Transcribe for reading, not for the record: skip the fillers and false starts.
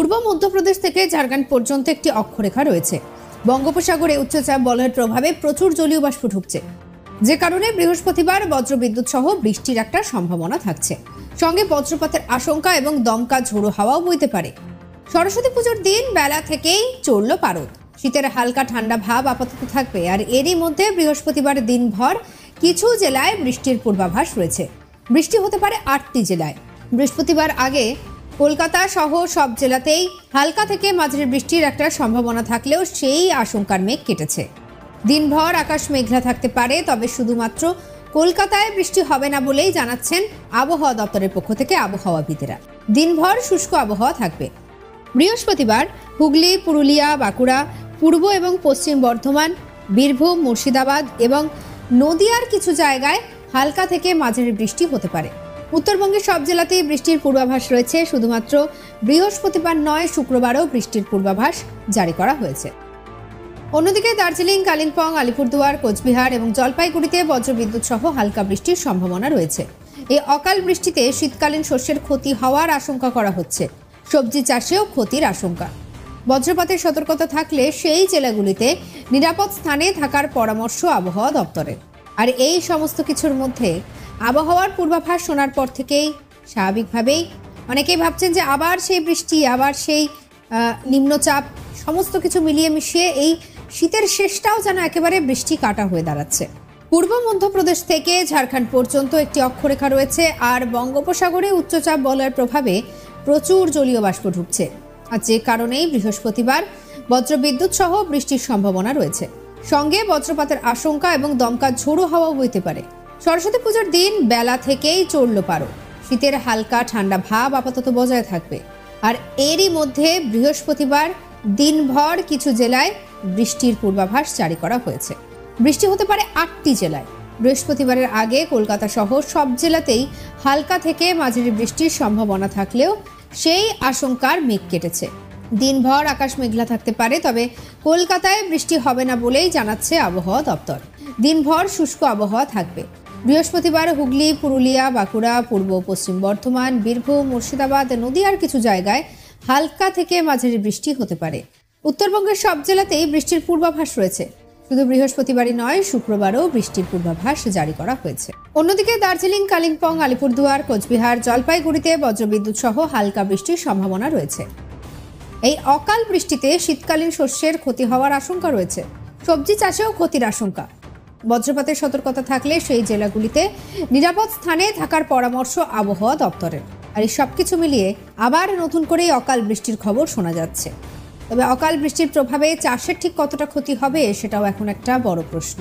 পূর্ব মধ্যপ্রদেশ থেকে ঝাড়খণ্ড পর্যন্ত একটি অক্ষরেখা রয়েছে। বঙ্গোপসাগরে উচ্চচাপ বলয়ের প্রভাবে প্রচুর জলীয় বাষ্প ঢুকছে, যে কারণে বৃহস্পতিবার বজ্রবিদ্যুৎ সহ বৃষ্টির একটা সম্ভাবনা থাকছে। সঙ্গে বজ্রপাতের আশঙ্কা এবং দমকা ঝোড়ো হাওয়াও বইতে পারে। সরস্বতী পুজোর দিন বেলা থেকেই চড়ল পারদ। শীতের হালকা ঠান্ডা ভাব আপাতত থাকবে, আর এরই মধ্যে বৃহস্পতিবার দিনভর কিছু জেলায় বৃষ্টির পূর্বাভাস রয়েছে। বৃষ্টি হতে পারে 8টি জেলায়। বৃহস্পতিবার আগে কলকাতা সহ সব জেলাতেই হালকা থেকে মাঝারি বৃষ্টির একটা সম্ভাবনা থাকলেও সেই আশঙ্কার মেঘ কেটেছে। দিনভর আকাশ মেঘলা থাকতে পারে, তবে শুধুমাত্র কলকাতায় বৃষ্টি হবে না বলেই জানাচ্ছেন আবহাওয়া দপ্তরের পক্ষ থেকে আবহাওয়াবিদেরা। দিনভর শুষ্ক আবহাওয়া থাকবে। বৃহস্পতিবার হুগলি, পুরুলিয়া, বাঁকুড়া, পূর্ব এবং পশ্চিম বর্ধমান, বীরভূম, মুর্শিদাবাদ এবং নদিয়ার কিছু জায়গায় হালকা থেকে মাঝারি বৃষ্টি হতে পারে। উত্তরবঙ্গের সব জেলাতেই বৃষ্টির পূর্বাভাস রয়েছে। শুধুমাত্র বৃহস্পতিবার নয়, শুক্রবারও বৃষ্টির পূর্বাভাস জারি করা হয়েছে। অন্যদিকে দার্জিলিং, কালিম্পং, আলিপুরদুয়ার, কোচবিহার এবং জলপাইগুড়িতে বজ্রবিদ্যুৎ সহ হালকা বৃষ্টির সম্ভাবনা রয়েছে। এই অকাল বৃষ্টিতে শীতকালীন শস্যের ক্ষতি হওয়ার আশঙ্কা করা হচ্ছে। সবজি চাষেও ক্ষতির আশঙ্কা। বজ্রপাতের সতর্কতা থাকলে সেই জেলাগুলিতে নিরাপদ স্থানে থাকার পরামর্শ আবহাওয়া দপ্তরের। আর এই সমস্ত কিছুর মধ্যে আবহাওয়ার পূর্বাভাস শোনার পর থেকেই স্বাভাবিকভাবেই অনেকেই ভাবছেন যে আবার সেই বৃষ্টি, আবার সেই নিম্নচাপ, সমস্ত কিছু মিলিয়ে মিশিয়ে এই শীতের শেষটাও যেন একেবারে বৃষ্টি কাটা হয়ে দাঁড়াচ্ছে। পূর্ব মধ্যপ্রদেশ থেকে ঝাড়খণ্ড পর্যন্ত একটি অক্ষরেখা রয়েছে, আর বঙ্গোপসাগরে উচ্চচাপ বলয়ের প্রভাবে প্রচুর জলীয় বাষ্প ঢুকছে, আর যে কারণেই বৃহস্পতিবার বজ্রবিদ্যুৎ সহ বৃষ্টির সম্ভাবনা রয়েছে। সঙ্গে বজ্রপাতের আশঙ্কা এবং দমকা ঝোড়ো হাওয়াও বইতে পারে। সরস্বতী পুজোর দিন বেলা থেকেই চড়ল পারদ। শীতের হালকা ঠান্ডা ভাব আপাতত বজায় থাকবে, আর এরই মধ্যে বৃহস্পতিবার দিনভর কিছু জেলায় বৃষ্টির পূর্বাভাস জারি করা হয়েছে। বৃষ্টি হতে পারে 8টি জেলায়। বৃহস্পতিবারের আগে কলকাতা সহ সব জেলাতেই হালকা থেকে মাঝারি বৃষ্টির সম্ভাবনা থাকলেও সেই আশঙ্কার মেঘ কেটেছে। দিনভর আকাশ মেঘলা থাকতে পারে, তবে কলকাতায় বৃষ্টি হবে না বলেই জানাচ্ছে আবহাওয়া দপ্তর। দিনভর শুষ্ক আবহাওয়া থাকবে। বৃহস্পতিবার হুগলি, পুরুলিয়া, বাঁকুড়া, পূর্ব পশ্চিম বর্ধমান, বীরভূম, মুর্শিদাবাদ, নদিয়ার কিছু জায়গায় হালকা থেকে মাঝারি বৃষ্টি হতে পারে। উত্তরবঙ্গের সব জেলাতেই বৃষ্টির পূর্বাভাস রয়েছে। শুধু বৃহস্পতিবারই নয়, শুক্রবারও বৃষ্টির পূর্বাভাস জারি করা হয়েছে। অন্যদিকে দার্জিলিং, কালিম্পং, আলিপুরদুয়ার, কোচবিহার, জলপাইগুড়িতে বজ্রবিদ্যুৎ সহ হালকা বৃষ্টির সম্ভাবনা রয়েছে। এই অকাল বৃষ্টিতে শীতকালীন শস্যের ক্ষতি হওয়ার আশঙ্কা রয়েছে। সবজি চাষেও ক্ষতির আশঙ্কা। বজ্রপাতের সতর্কতা থাকলে সেই জেলাগুলিতে নিরাপদ স্থানে থাকার পরামর্শ আবহাওয়া দপ্তরের। আর এই সবকিছু মিলিয়ে আবার নতুন করে অকাল বৃষ্টির খবর শোনা যাচ্ছে। তবে অকাল বৃষ্টির প্রভাবে চাষের ঠিক কতটা ক্ষতি হবে সেটাও এখন একটা বড় প্রশ্ন।